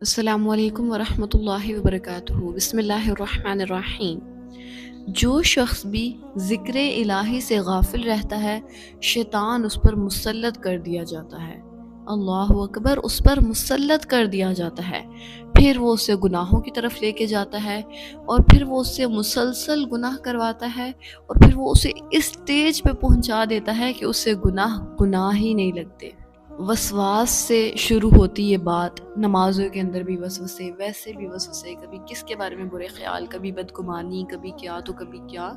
السلام علیکم ورحمۃ اللہ وبرکاتہ۔ بسم اللہ الرحمن الرحیم۔ جو شخص بھی ذکر الہی سے غافل رہتا ہے، شیطان اس پر مسلط کر دیا جاتا ہے۔ اللہ اکبر، اس پر مسلط کر دیا جاتا ہے، پھر وہ اسے گناہوں کی طرف لے کے جاتا ہے، اور پھر وہ اس سے مسلسل گناہ کرواتا ہے، اور پھر وہ اسے اس سٹیج پہ پہنچا دیتا ہے کہ اس سے گناہ ہی نہیں لگتے۔ وسواس سے شروع ہوتی یہ بات، نمازوں کے اندر بھی وسوسے، ویسے بھی وسوسے، کبھی کس کے بارے میں برے خیال، کبھی بدگمانی، کبھی کیا تو کبھی کیا۔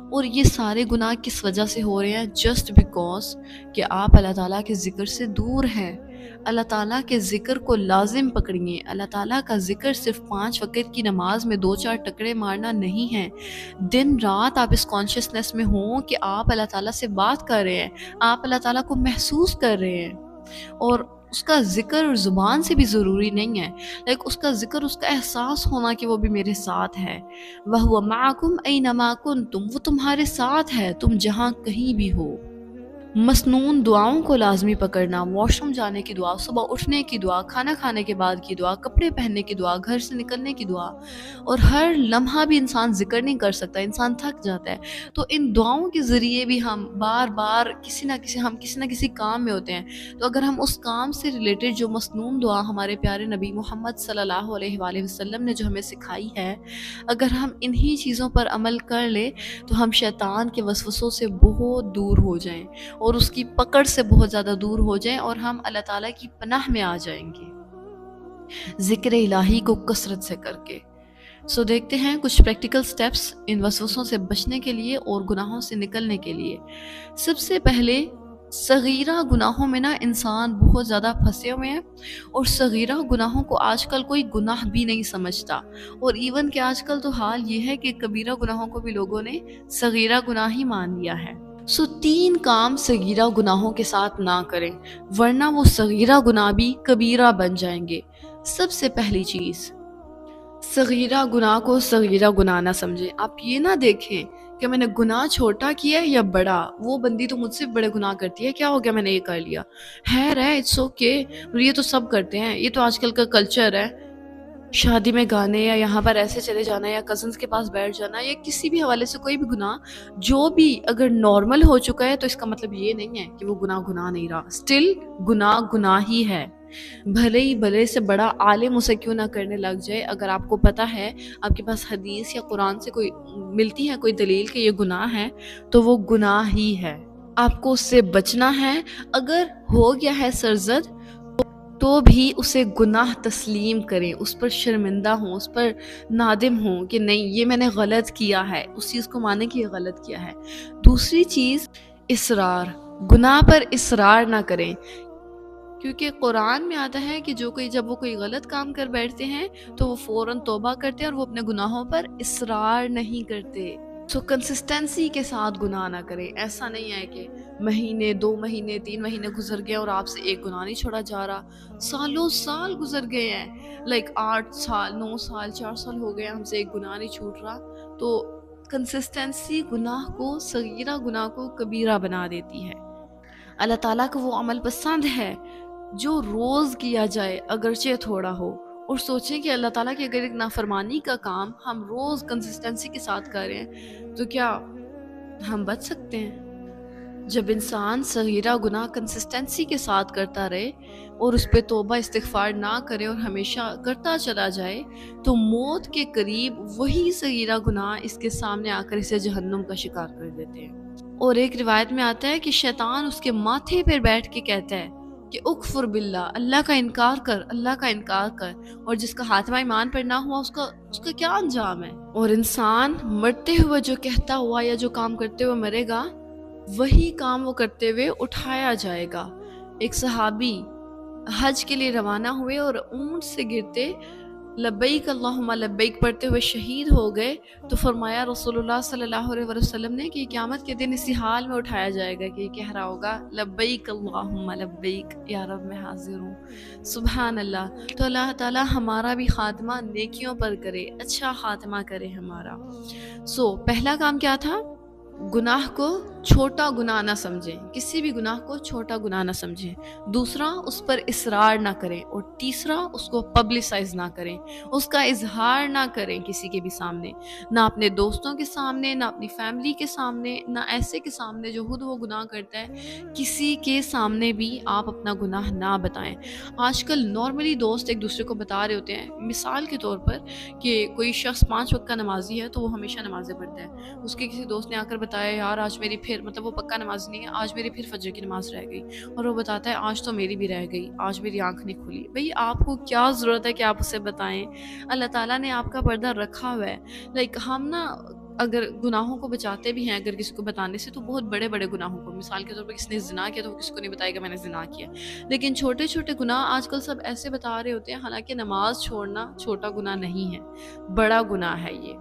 اور یہ سارے گناہ کس وجہ سے ہو رہے ہیں؟ جسٹ بیکاز کہ آپ اللہ تعالیٰ کے ذکر سے دور ہیں۔ اللہ تعالیٰ کے ذکر کو لازم پکڑیے۔ اللہ تعالیٰ کا ذکر صرف 5 وقت کی نماز میں 2-4 ٹکرے مارنا نہیں ہے۔ دن رات آپ اس کانشیسنس میں ہوں کہ آپ اللہ تعالیٰ سے بات کر رہے ہیں، آپ اللہ تعالیٰ کو محسوس کر رہے ہیں، اور اس کا ذکر زبان سے بھی ضروری نہیں ہے، اس کا ذکر، اس کا احساس ہونا کہ وہ بھی میرے ساتھ ہے۔ وَهُوَ مَعَكُمْ أَيْنَمَا كُنْتُمْ، وہ تمہارے ساتھ ہے، تم جہاں کہیں بھی ہو۔ مسنون دعاؤں کو لازمی پکڑنا، واش روم جانے کی دعا، صبح اٹھنے کی دعا، کھانا کھانے کے بعد کی دعا، کپڑے پہننے کی دعا، گھر سے نکلنے کی دعا، اور ہر لمحہ بھی انسان ذکر نہیں کر سکتا، انسان تھک جاتا ہے۔ تو ان دعاؤں کے ذریعے بھی ہم بار بار کسی نہ کسی کام میں ہوتے ہیں، تو اگر ہم اس کام سے ریلیٹڈ جو مسنون دعا ہمارے پیارے نبی محمد صلی اللہ علیہ وآلہ وسلم نے جو ہمیں سکھائی ہے، اگر ہم انہی چیزوں پر عمل کر لیں تو ہم شیطان کے وسوسوں سے بہت دور ہو جائیں، اور اس کی پکڑ سے بہت زیادہ دور ہو جائیں، اور ہم اللہ تعالیٰ کی پناہ میں آ جائیں گے ذکر الہی کو کثرت سے کر کے۔ دیکھتے ہیں کچھ پریکٹیکل سٹیپس ان وسوسوں سے بچنے کے لیے اور گناہوں سے نکلنے کے لیے۔ سب سے پہلے، صغیرہ گناہوں میں انسان بہت زیادہ پھنسے ہوئے ہیں، اور صغیرہ گناہوں کو آج کل کوئی گناہ بھی نہیں سمجھتا، اور ایون کہ آج کل تو حال یہ ہے کہ کبیرہ گناہوں کو بھی لوگوں نے صغیرہ گناہ ہی مان لیا ہے۔ 3 کام صغیرہ گناہوں کے ساتھ نہ کریں، ورنہ وہ صغیرہ گناہ بھی کبیرہ بن جائیں گے۔ سب سے پہلی چیز، صغیرہ گناہ کو صغیرہ گناہ نہ سمجھیں۔ آپ یہ نہ دیکھیں کہ میں نے گناہ چھوٹا کیا ہے یا بڑا، وہ بندی تو مجھ سے بڑے گناہ کرتی ہے، کیا ہو گیا میں نے یہ کر لیا، اٹس اوکے، یہ تو سب کرتے ہیں، یہ تو آج کل کا کلچر ہے۔ شادی میں گانے، یا یہاں پر ایسے چلے جانا، یا کزنز کے پاس بیٹھ جانا، یا کسی بھی حوالے سے کوئی بھی گناہ جو بھی اگر نارمل ہو چکا ہے، تو اس کا مطلب یہ نہیں ہے کہ وہ گناہ نہیں رہا، سٹل گناہ ہی ہے۔ بھلے ہی بھلے سے بڑا عالم اسے کیوں نہ کرنے لگ جائے، اگر آپ کو پتہ ہے، آپ کے پاس حدیث یا قرآن سے کوئی ملتی ہے کوئی دلیل کہ یہ گناہ ہے، تو وہ گناہ ہی ہے، آپ کو اس سے بچنا ہے۔ اگر ہو گیا ہے سرزد تو بھی اسے گناہ تسلیم کریں، اس پر شرمندہ ہوں، اس پر نادم ہوں کہ نہیں، یہ میں نے غلط کیا ہے، اس چیز کو مانیں کہ یہ غلط کیا ہے۔ دوسری چیز، اصرار، گناہ پر اصرار نہ کریں، کیونکہ قرآن میں آتا ہے کہ جب وہ کوئی غلط کام کر بیٹھتے ہیں تو وہ فوراً توبہ کرتے ہیں، اور وہ اپنے گناہوں پر اصرار نہیں کرتے۔ کنسسٹنسی کے ساتھ گناہ نہ کریں۔ ایسا نہیں ہے کہ مہینے، 2 مہینے، 3 مہینے گزر گئے اور آپ سے ایک گناہ نہیں چھوڑا جا رہا، سالوں سال گزر گئے ہیں، 8 سال، 9 سال، 4 سال ہو گئے، ہم سے ایک گناہ نہیں چھوٹ رہا۔ تو کنسسٹنسی گناہ کو، صغیرہ گناہ کو کبیرہ بنا دیتی ہے۔ اللہ تعالیٰ کو وہ عمل پسند ہے جو روز کیا جائے، اگرچہ تھوڑا ہو، اور سوچیں کہ اللہ تعالیٰ کی اگر ایک نافرمانی کا کام ہم روز کنسسٹنسی کے ساتھ کر رہے ہیں تو کیا ہم بچ سکتے ہیں؟ جب انسان صغیرہ گناہ کنسسٹنسی کے ساتھ کرتا رہے اور اس پہ توبہ استغفار نہ کرے اور ہمیشہ کرتا چلا جائے، تو موت کے قریب وہی صغیرہ گناہ اس کے سامنے آ کر اسے جہنم کا شکار کر دیتے ہیں۔ اور ایک روایت میں آتا ہے کہ شیطان اس کے ماتھے پر بیٹھ کے کہتا ہے کہ اکفر باللہ، اللہ کا انکار کر، اللہ کا انکار کر، اور جس کا خاتمہ ایمان پر نہ ہوا اس کا کیا انجام ہے؟ اور انسان مرتے ہوئے جو کہتا ہوا یا جو کام کرتے ہوئے مرے گا، وہی کام وہ کرتے ہوئے اٹھایا جائے گا۔ ایک صحابی حج کے لیے روانہ ہوئے اور اونٹ سے گرتے لبیک اللہم لبیک پڑھتے ہوئے شہید ہو گئے، تو فرمایا رسول اللہ صلی اللہ علیہ وسلم نے کہ قیامت کے دن اسی حال میں اٹھایا جائے گا کہ یہ کہہ رہا ہوگا لبیک اللہم لبیک، یا رب میں حاضر ہوں۔ سبحان اللہ۔ تو اللہ تعالی ہمارا بھی خاتمہ نیکیوں پر کرے، اچھا خاتمہ کرے ہمارا۔ پہلا کام کیا تھا؟ گناہ کو چھوٹا گناہ نہ سمجھیں، کسی بھی گناہ کو چھوٹا گناہ نہ سمجھیں۔ دوسرا، اس پر اصرار نہ کریں، اور تیسرا، اس کو پبلسائز نہ کریں، اس کا اظہار نہ کریں کسی کے بھی سامنے، نہ اپنے دوستوں کے سامنے، نہ اپنی فیملی کے سامنے، نہ ایسے کے سامنے جو خود وہ گناہ کرتا ہے، کسی کے سامنے بھی آپ اپنا گناہ نہ بتائیں۔ آج کل نارملی دوست ایک دوسرے کو بتا رہے ہوتے ہیں، مثال کے طور پر کہ کوئی شخص 5 وقت کا نمازی ہے تو وہ ہمیشہ نمازیں پڑھتا ہے، اس کے کسی دوست نے آ کر بتایا یار آج میری پھر، مطلب وہ پکا نماز نہیں ہے، آج میری پھر فجر کی نماز رہ گئی، اور وہ بتاتا ہے آج تو میری بھی رہ گئی، آج میری آنکھ نہیں کھلی۔ بھئی آپ کو کیا ضرورت ہے کہ آپ اسے بتائیں؟ اللہ تعالیٰ نے آپ کا پردہ رکھا ہوا ہے۔ ہم نا اگر گناہوں کو بچاتے بھی ہیں اگر کسی کو بتانے سے، تو بہت بڑے بڑے گناہوں کو، مثال کے طور پر کسی نے زنا کیا تو وہ کسی کو نہیں بتائے گا میں نے زنا کیا، لیکن چھوٹے چھوٹے گناہ آج کل سب ایسے بتا رہے ہوتے ہیں، حالانکہ نماز چھوڑنا چھوٹا گناہ نہیں ہے، بڑا گناہ ہے یہ۔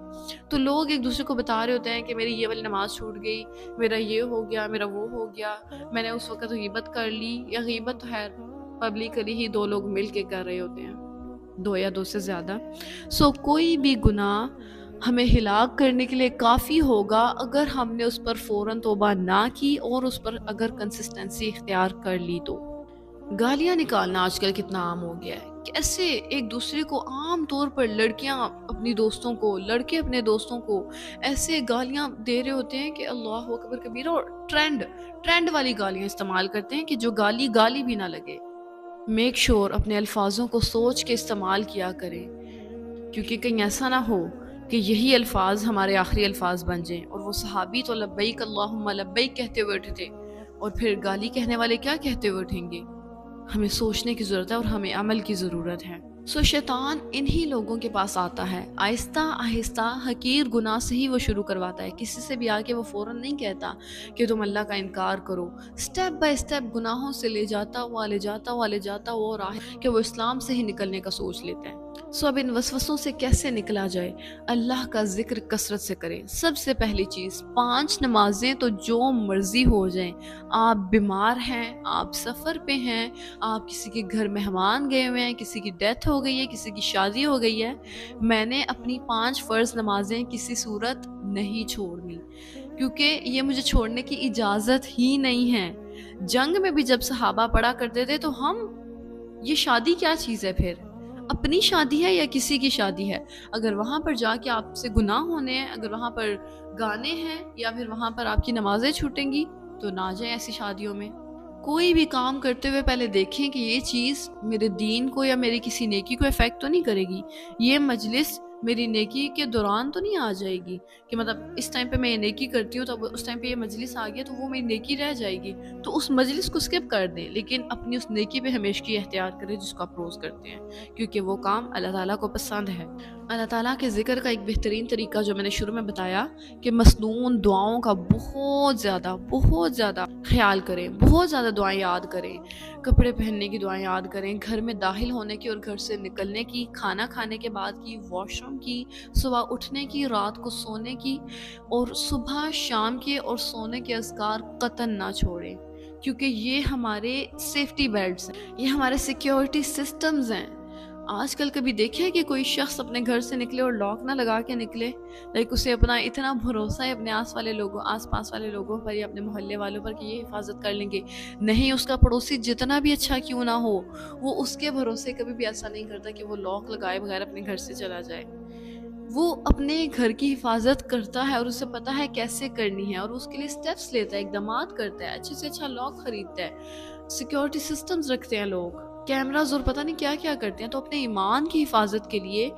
تو لوگ ایک دوسرے کو بتا رہے ہوتے ہیں کہ میری یہ والی نماز چھوٹ گئی، میرا یہ ہو گیا، میرا وہ ہو گیا، میں نے اس وقت غیبت کر لی، یا غیبت تو خیر پبلکلی ہی 2 لوگ مل کے کر رہے ہوتے ہیں، 2 یا 2 سے زیادہ۔ کوئی بھی گناہ ہمیں ہلاک کرنے کے لیے کافی ہوگا اگر ہم نے اس پر فوراً توبہ نہ کی اور اس پر اگر کنسسٹنسی اختیار کر لی تو۔ گالیاں نکالنا آج کل کتنا عام ہو گیا ہے، کیسے ایک دوسرے کو عام طور پر لڑکیاں اپنی دوستوں کو، لڑکے اپنے دوستوں کو ایسے گالیاں دے رہے ہوتے ہیں کہ اللہ اکبر کبیرہ، اور ٹرینڈ والی گالیاں استعمال کرتے ہیں کہ جو گالی بھی نہ لگے۔ میک شور اپنے الفاظوں کو سوچ کے استعمال کیا کریں، کیونکہ کہیں ایسا نہ ہو کہ یہی الفاظ ہمارے آخری الفاظ بن جائیں، اور وہ صحابی تو لبیک اللہم لبیک کہتے ہوئے اٹھے تھے، اور پھر گالی کہنے والے کیا کہتے ہوئے اٹھیں گے؟ ہمیں سوچنے کی ضرورت ہے اور ہمیں عمل کی ضرورت ہے۔ شیطان انہی لوگوں کے پاس آتا ہے، آہستہ آہستہ حقیر گناہ سے ہی وہ شروع کرواتا ہے، کسی سے بھی آ کے وہ فوراً نہیں کہتا کہ تم اللہ کا انکار کرو، سٹیپ بائی سٹیپ گناہوں سے لے جاتا ہوا اور کہ وہ اسلام سے ہی نکلنے کا سوچ لیتا ہے۔ اب ان وسوسوں سے کیسے نکلا جائے؟ اللہ کا ذکر کثرت سے کریں۔ سب سے پہلی چیز، 5 نمازیں تو جو مرضی ہو جائیں، آپ بیمار ہیں، آپ سفر پہ ہیں، آپ کسی کے گھر مہمان گئے ہوئے ہیں، کسی کی ڈیتھ ہو گئی ہے، کسی کی شادی ہو گئی ہے، میں نے اپنی 5 فرض نمازیں کسی صورت نہیں چھوڑنی، کیونکہ یہ مجھے چھوڑنے کی اجازت ہی نہیں ہے۔ جنگ میں بھی جب صحابہ پڑھا کرتے تھے تو ہم، یہ شادی کیا چیز ہے پھر؟ اپنی شادی ہے یا کسی کی شادی ہے؟ اگر وہاں پر جا کے آپ سے گناہ ہونے ہیں، اگر وہاں پر گانے ہیں، یا پھر وہاں پر آپ کی نمازیں چھوٹیں گی، تو نہ جائیں ایسی شادیوں میں۔ کوئی بھی کام کرتے ہوئے پہلے دیکھیں کہ یہ چیز میرے دین کو یا میری کسی نیکی کو افیکٹ تو نہیں کرے گی، یہ مجلس میری نیکی کے دوران تو نہیں آ جائے گی، کہ مطلب اس ٹائم پہ میں یہ نیکی کرتی ہوں تو اس ٹائم پہ یہ مجلس آ گیا تو وہ میری نیکی رہ جائے گی، تو اس مجلس کو اسکپ کر دیں، لیکن اپنی اس نیکی پہ ہمیشہ احتیاط کریں جس کو آپ روز کرتے ہیں، کیونکہ وہ کام اللہ تعالیٰ کو پسند ہے۔ اللہ تعالیٰ کے ذکر کا ایک بہترین طریقہ جو میں نے شروع میں بتایا کہ مسنون دعاؤں کا بہت زیادہ خیال کریں، بہت زیادہ دعائیں یاد کریں، کپڑے پہننے کی دعائیں یاد کریں، گھر میں داخل ہونے کی اور گھر سے نکلنے کی، کھانا کھانے کے بعد کی، واش روم کی، صبح اٹھنے کی، رات کو سونے کی، اور صبح شام کے اور سونے کے اذکار قطعاً نہ چھوڑیں، کیونکہ یہ ہمارے سیفٹی بیلٹس ہیں، یہ ہمارے سیکیورٹی سسٹمز ہیں۔ آج کل کبھی دیکھے کہ کوئی شخص اپنے گھر سے نکلے اور لاک نہ لگا کے نکلے؟ اسے اپنا اتنا بھروسہ ہے اپنے آس پاس والے لوگوں پر یا اپنے محلے والوں پر کہ یہ حفاظت کر لیں گے۔ نہیں، اس کا پڑوسی جتنا بھی اچھا کیوں نہ ہو، وہ اس کے بھروسے کبھی بھی ایسا نہیں کرتا کہ وہ لاک لگائے بغیر اپنے گھر سے چلا جائے۔ وہ اپنے گھر کی حفاظت کرتا ہے اور اسے پتا ہے کیسے کرنی ہے، اور اس کے لیے سٹیپس لیتا ہے، اقدامات کرتا ہے، اچھے سے اچھا لاک خریدتا ہے، سیکیورٹی سسٹمز رکھتے ہیں لوگ، کیمراز اور پتہ نہیں کیا کیا کرتے ہیں۔ تو اپنے ایمان کی حفاظت کے لیے،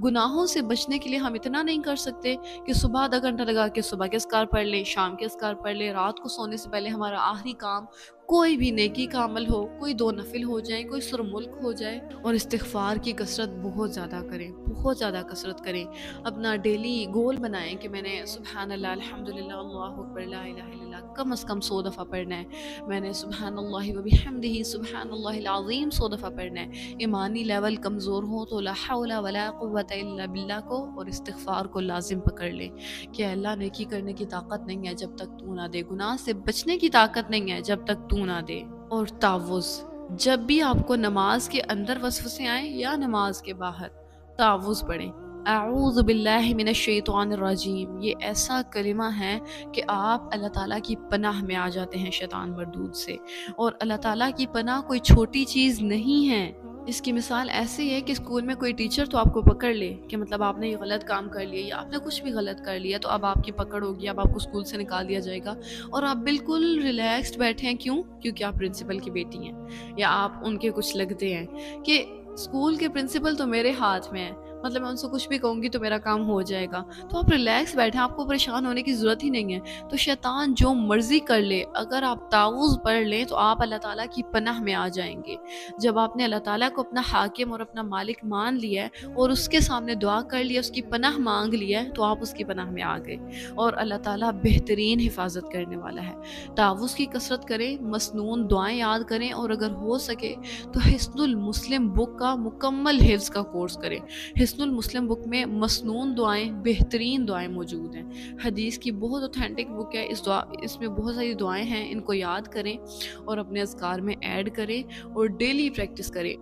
گناہوں سے بچنے کے لیے ہم اتنا نہیں کر سکتے کہ صبح آدھا گھنٹہ لگا کے صبح کے اذکار پڑھ لیں، شام کے اذکار پڑھ لیں، رات کو سونے سے پہلے ہمارا آخری کام کوئی بھی نیکی کا عمل ہو، کوئی 2 نفل ہو جائیں، کوئی سر ملک ہو جائے، اور استغفار کی کثرت بہت زیادہ کریں، بہت زیادہ کثرت کریں۔ اپنا ڈیلی گول بنائیں کہ میں نے سبحان اللہ، الحمدللہ، اللہ اکبر، لا الہ الا اللہ کم از کم 100 دفعہ پڑھنا ہے، میں نے سبحان اللہ وبحمدہ سبحان اللہ العظیم 100 دفعہ پڑھنا ہے۔ ایمانی لیول کمزور ہو تو لا حول ولا قوت الا باللہ کو اور استغفار کو لازم پکڑ لیں کہ اللہ نیکی کرنے کی طاقت نہیں ہے جب تک تو نہ دے، گناہ سے بچنے کی طاقت نہیں ہے جب تک تو نہ دے۔ اور تعوذ، جب بھی آپ کو نماز کے اندر وسوسے آئیں یا نماز کے باہر، تعوذ پڑھیں، اعوذ باللہ من الشیطان الرجیم، یہ ایسا کلمہ ہے کہ آپ اللہ تعالیٰ کی پناہ میں آ جاتے ہیں شیطان مردود سے، اور اللہ تعالیٰ کی پناہ کوئی چھوٹی چیز نہیں ہے۔ اس کی مثال ایسی ہے کہ اسکول میں کوئی ٹیچر تو آپ کو پکڑ لے کہ مطلب آپ نے یہ غلط کام کر لیا یا آپ نے کچھ بھی غلط کر لیا، تو اب آپ کی پکڑ ہوگی، اب آپ کو اسکول سے نکال دیا جائے گا اور آپ بالکل ریلیکسڈ بیٹھے ہیں۔ کیوں؟ کیونکہ آپ پرنسپل کی بیٹی ہیں یا آپ ان کے کچھ لگتے ہیں کہ اسکول کے پرنسپل تو میرے ہاتھ میں ہے، مطلب میں ان سے کچھ بھی کہوں گی تو میرا کام ہو جائے گا، تو آپ ریلیکس بیٹھیں، آپ کو پریشان ہونے کی ضرورت ہی نہیں ہے۔ تو شیطان جو مرضی کر لے، اگر آپ تعوذ پڑھ لیں تو آپ اللہ تعالیٰ کی پناہ میں آ جائیں گے۔ جب آپ نے اللہ تعالیٰ کو اپنا حاکم اور اپنا مالک مان لیا ہے اور اس کے سامنے دعا کر لیا، اس کی پناہ مانگ لیا ہے، تو آپ اس کی پناہ میں آ گئے، اور اللہ تعالیٰ بہترین حفاظت کرنے والا ہے۔ تعوذ کی کثرت کریں، مسنون دعائیں یاد کریں، اور اگر ہو سکے تو حصن المسلم بک کا مکمل حفظ کا کورس کریں۔ حصن المسلم بک میں مسنون دعائیں، بہترین دعائیں موجود ہیں، حدیث کی بہت اوتھینٹک بک ہے۔ اس میں بہت ساری دعائیں ہیں، ان کو یاد کریں اور اپنے اذکار میں ایڈ کریں اور ڈیلی پریکٹس کریں۔